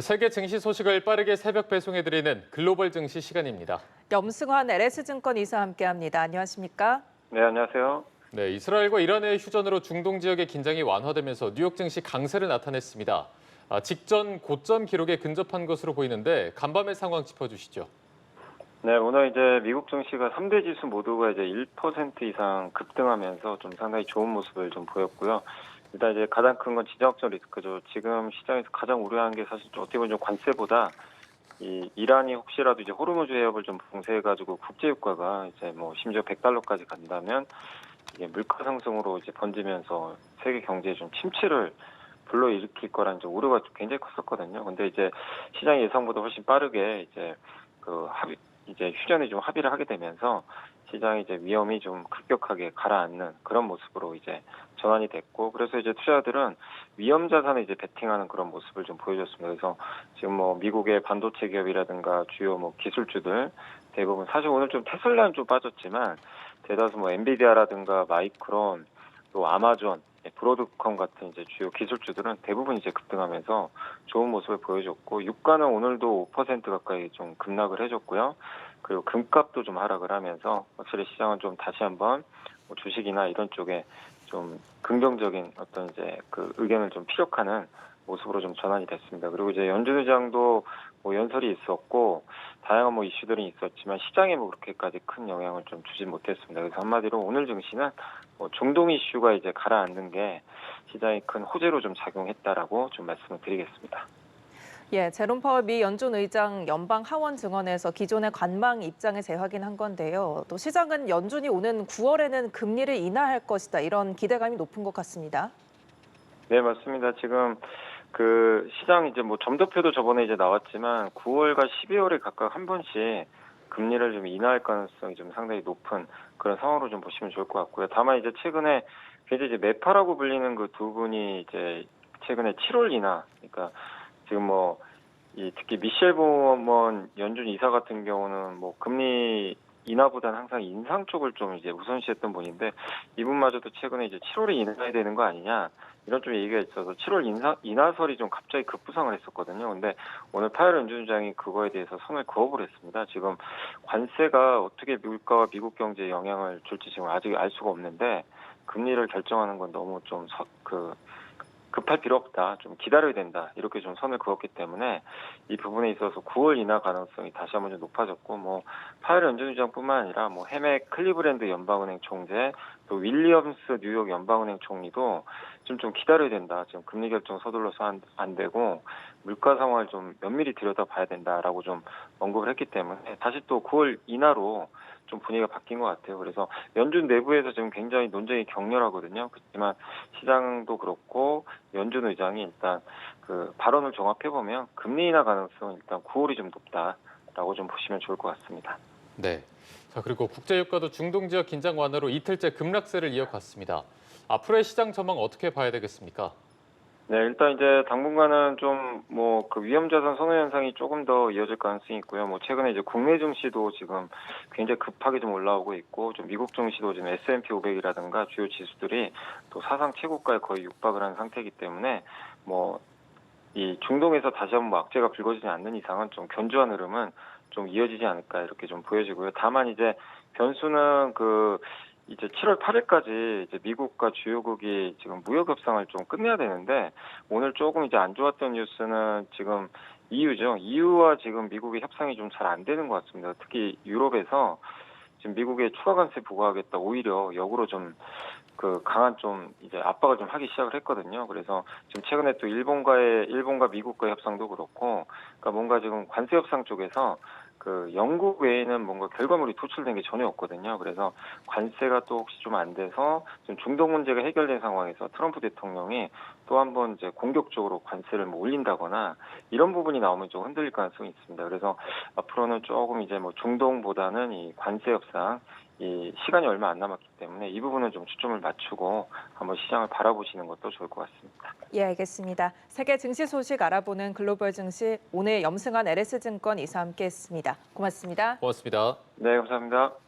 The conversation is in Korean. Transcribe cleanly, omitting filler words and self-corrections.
세계 증시 소식을 빠르게 새벽 배송해드리는 글로벌 증시 시간입니다. 염승환 LS증권 이사 함께합니다. 안녕하십니까? 네, 안녕하세요. 네, 이스라엘과 이란의 휴전으로 중동 지역의 긴장이 완화되면서 뉴욕 증시 강세를 나타냈습니다. 직전 고점 기록에 근접한 것으로 보이는데 간밤의 상황 짚어주시죠. 네, 오늘 이제 미국 증시가 3대 지수 모두가 이제 1% 이상 급등하면서 좀 상당히 좋은 모습을 좀 보였고요. 일단 이제 가장 큰 건 지정학적 리스크죠. 지금 시장에서 가장 우려하는 게 사실 좀 어떻게 보면 좀 관세보다 이 이란이 혹시라도 이제 호르무즈 해협을 좀 봉쇄해가지고 국제 유가가 이제 뭐 심지어 100달러까지 간다면 이게 물가 상승으로 이제 번지면서 세계 경제에 좀 침체를 불러일으킬 거라는 좀 우려가 좀 굉장히 컸었거든요. 근데 이제 시장 예상보다 훨씬 빠르게 이제 이제 휴전에 좀 합의를 하게 되면서 시장이 이제 위험이 좀 급격하게 가라앉는 그런 모습으로 이제 전환이 됐고, 그래서 이제 투자자들은 위험 자산에 이제 베팅하는 그런 모습을 좀 보여줬습니다. 그래서 지금 뭐 미국의 반도체 기업이라든가 주요 뭐 기술주들 대부분 사실 오늘 좀 테슬라는 좀 빠졌지만 대다수 뭐 엔비디아라든가 마이크론 또 아마존, 브로드컴 같은 이제 주요 기술주들은 대부분 이제 급등하면서 좋은 모습을 보여줬고, 유가는 오늘도 5% 가까이 좀 급락을 해줬고요. 그리고 금값도 좀 하락을 하면서 확실히 시장은 좀 다시 한번 뭐 주식이나 이런 쪽에 좀 긍정적인 어떤 이제 그 의견을 좀 피력하는 모습으로 좀 전환이 됐습니다. 그리고 이제 연준 의장도 뭐 연설이 있었고 다양한 뭐 이슈들이 있었지만 시장에 뭐 그렇게까지 큰 영향을 좀 주지 못했습니다. 그래서 한마디로 오늘 증시는 뭐 중동 이슈가 이제 가라앉는 게 시장에 큰 호재로 좀 작용했다라고 좀 말씀을 드리겠습니다. 예, 제롬 파월 미 연준 의장 연방 하원 증언에서 기존의 관망 입장을 재확인한 건데요. 또 시장은 연준이 오는 9월에는 금리를 인하할 것이다, 이런 기대감이 높은 것 같습니다. 네, 맞습니다. 지금 그 시장 이제 뭐 점도표도 저번에 이제 나왔지만 9월과 12월에 각각 한 번씩 금리를 좀 인하할 가능성이 좀 상당히 높은 그런 상황으로 좀 보시면 좋을 것 같고요. 다만 이제 최근에 굉장히 이제 매파라고 불리는 그 두 분이 이제 최근에 7월 인하, 그러니까 지금 뭐 이 특히 미셸 보먼 연준 이사 같은 경우는 뭐 금리 인하보다는 항상 인상 쪽을 좀 이제 우선시했던 분인데 이분마저도 최근에 이제 7월에 인하해야 되는 거 아니냐 이런 좀 얘기가 있어서 7월 인하설이 좀 갑자기 급부상을 했었거든요. 근데 오늘 파웰 연준장이 그거에 대해서 선을 그어버렸습니다. 지금 관세가 어떻게 미국과 미국 경제에 영향을 줄지 지금 아직 알 수가 없는데 금리를 결정하는 건 너무 좀 급할 필요 없다. 좀 기다려야 된다. 이렇게 좀 선을 그었기 때문에 이 부분에 있어서 9월 인하 가능성이 다시 한번 좀 높아졌고, 뭐 파웰 연준의장뿐만 아니라 뭐 해맥 클리브랜드 연방은행 총재, 또 윌리엄스 뉴욕 연방은행 총리도 좀 기다려야 된다. 지금 금리 결정 서둘러서 안 되고 물가 상황을 좀 면밀히 들여다봐야 된다라고 좀 언급을 했기 때문에 다시 또 9월 인하로 좀 분위기가 바뀐 것 같아요. 그래서 연준 내부에서 지금 굉장히 논쟁이 격렬하거든요. 그렇지만 시장도 그렇고 연준 의장이 일단 그 발언을 종합해 보면 금리 인하 가능성은 일단 9월이 좀 높다라고 좀 보시면 좋을 것 같습니다. 네. 자, 그리고 국제유가도 중동 지역 긴장 완화로 이틀째 급락세를 이어갔습니다. 앞으로의 시장 전망 어떻게 봐야 되겠습니까? 네, 일단 이제 당분간은 좀 뭐 그 위험자산 선호 현상이 조금 더 이어질 가능성이 있고요. 뭐 최근에 이제 국내 증시도 지금 굉장히 급하게 좀 올라오고 있고, 좀 미국 증시도 지금 S&P 500이라든가 주요 지수들이 또 사상 최고가에 거의 육박을 한 상태이기 때문에 뭐 이 중동에서 다시 한번 뭐 악재가 불거지지 않는 이상은 좀 견조한 흐름은 좀 이어지지 않을까 이렇게 좀 보여지고요. 다만 이제 변수는 그 이제 7월 8일까지 이제 미국과 주요국이 지금 무역 협상을 좀 끝내야 되는데 오늘 조금 이제 안 좋았던 뉴스는 지금 EU죠. EU와 지금 미국의 협상이 좀 잘 안 되는 것 같습니다. 특히 유럽에서 지금 미국에 추가 관세 부과하겠다 오히려 역으로 좀 그 강한 좀 이제 압박을 좀 하기 시작을 했거든요. 그래서 지금 최근에 또 일본과 미국과의 협상도 그렇고, 그러니까 뭔가 지금 관세 협상 쪽에서 그 영국 외에는 뭔가 결과물이 도출된 게 전혀 없거든요. 그래서 관세가 또 혹시 좀 안 돼서 지금 중동 문제가 해결된 상황에서 트럼프 대통령이 또 한 번 이제 공격적으로 관세를 뭐 올린다거나 이런 부분이 나오면 좀 흔들릴 가능성이 있습니다. 그래서 앞으로는 조금 이제 뭐 중동보다는 이 관세 협상 이 시간이 얼마 안 남았기 때문에 이 부분은 좀 초점을 맞추고 한번 시장을 바라보시는 것도 좋을 것 같습니다. 예, 알겠습니다. 세계 증시 소식 알아보는 글로벌 증시, 오늘 염승환 LS증권 이사 함께했습니다. 고맙습니다. 고맙습니다. 네, 감사합니다.